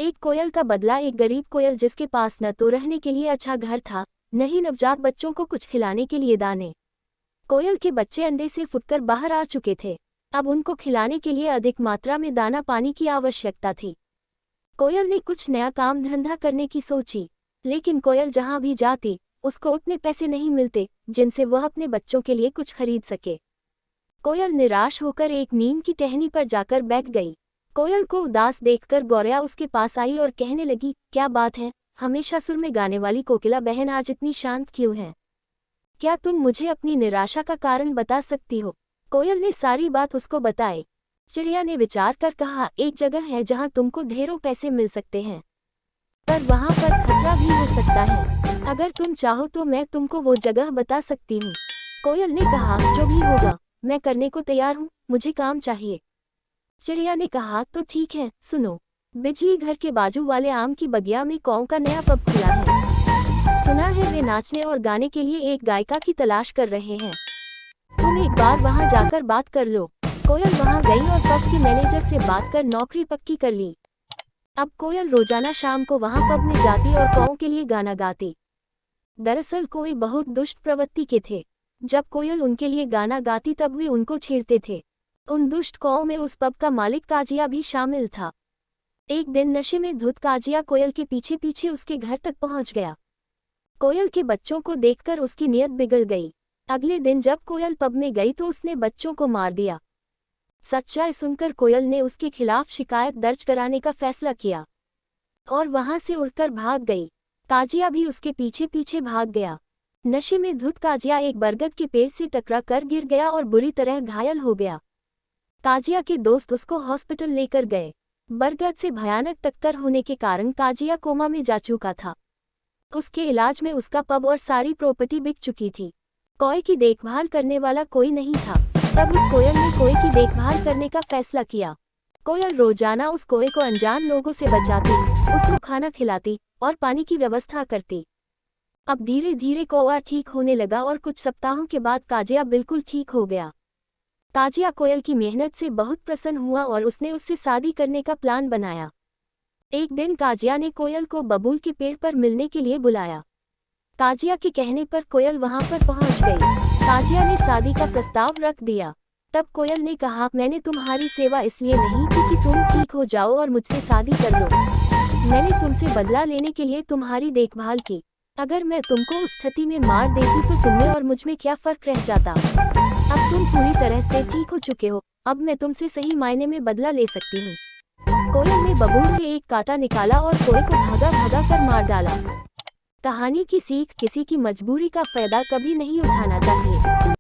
एक कोयल का बदला। एक गरीब कोयल जिसके पास न तो रहने के लिए अच्छा घर था, न ही नवजात बच्चों को कुछ खिलाने के लिए दाने। कोयल के बच्चे अंडे से फुटकर बाहर आ चुके थे। अब उनको खिलाने के लिए अधिक मात्रा में दाना पानी की आवश्यकता थी। कोयल ने कुछ नया काम धंधा करने की सोची, लेकिन कोयल जहां भी जाती उसको उतने पैसे नहीं मिलते जिनसे वह अपने बच्चों के लिए कुछ खरीद सके। कोयल निराश होकर एक नीम की टहनी पर जाकर बैठ गई। कोयल को उदास देखकर गौरैया उसके पास आई और कहने लगी, क्या बात है, हमेशा सुर में गाने वाली कोकिला बहन आज इतनी शांत क्यों है? क्या तुम मुझे अपनी निराशा का कारण बता सकती हो? कोयल ने सारी बात उसको बताई। चिड़िया ने विचार कर कहा, एक जगह है जहाँ तुमको ढेरों पैसे मिल सकते हैं, पर वहाँ पर खतरा भी हो सकता है। अगर तुम चाहो तो मैं तुमको वो जगह बता सकती हूँ। कोयल ने कहा, जो भी होगा मैं करने को तैयार हूँ, मुझे काम चाहिए। चिड़िया ने कहा, तो ठीक है, सुनो। बिजली घर के बाजू वाले आम की बगिया में कौओं का नया पब खुला है। सुना है वे नाचने और गाने के लिए एक गायिका की तलाश कर रहे हैं। तुम एक बार वहां जाकर बात कर लो। कोयल वहां गई और पब के मैनेजर से बात कर नौकरी पक्की कर ली। अब कोयल रोजाना शाम को वहां पब में जाती और कौओं के लिए गाना गाती। दरअसल कोई बहुत दुष्ट प्रवृत्ति के थे। जब कोयल उनके लिए गाना गाती तब वे उनको छेड़ते थे। उन दुष्ट कौओं में उस पब का मालिक काजिया भी शामिल था। एक दिन नशे में धुत काजिया कोयल के पीछे पीछे उसके घर तक पहुंच गया। कोयल के बच्चों को देखकर उसकी नीयत बिगड़ गई। अगले दिन जब कोयल पब में गई तो उसने बच्चों को मार दिया। सच्चाई सुनकर कोयल ने उसके खिलाफ शिकायत दर्ज कराने का फैसला किया और वहां से उड़कर भाग गई। काजिया भी उसके पीछे पीछे भाग गया। नशे में धुत काजिया एक बरगद के पेड़ से टकरा कर गिर गया और बुरी तरह घायल हो गया। काजिया के दोस्त उसको हॉस्पिटल लेकर गए। बरगद से भयानक टक्कर होने के कारण काजिया कोमा में जा चुका था। उसके इलाज में उसका पब और सारी प्रॉपर्टी बिक चुकी थी। कोए की देखभाल करने वाला कोई नहीं था। तब उस कोयल ने कोए की देखभाल करने का फैसला किया। कोयल रोजाना उस कोए को अनजान लोगों से बचाती, उसको खाना खिलाती और पानी की व्यवस्था करती। अब धीरे धीरे कौआ ठीक होने लगा और कुछ सप्ताहों के बाद काजिया बिल्कुल ठीक हो गया। काजिया कोयल की मेहनत से बहुत प्रसन्न हुआ और उसने उससे शादी करने का प्लान बनाया। एक दिन काजिया ने कोयल को बबूल के पेड़ पर मिलने के लिए बुलाया। काजिया के कहने पर कोयल वहां पर पहुंच गई। काजिया ने शादी का प्रस्ताव रख दिया। तब कोयल ने कहा, मैंने तुम्हारी सेवा इसलिए नहीं की कि तुम ठीक हो जाओ और मुझसे शादी कर लो। मैंने तुमसे बदला लेने के लिए तुम्हारी देखभाल की। अगर मैं तुमको उस स्थिति में मार देती तो तुम्हें और मुझ में क्या फर्क रह जाता? अब तुम पूरी तरह से ठीक हो चुके हो, अब मैं तुमसे सही मायने में बदला ले सकती हूँ। कोयल ने बबूल से एक कांटा निकाला और कोए को भागा भागा कर मार डाला। कहानी की सीख, किसी की मजबूरी का फायदा कभी नहीं उठाना चाहिए।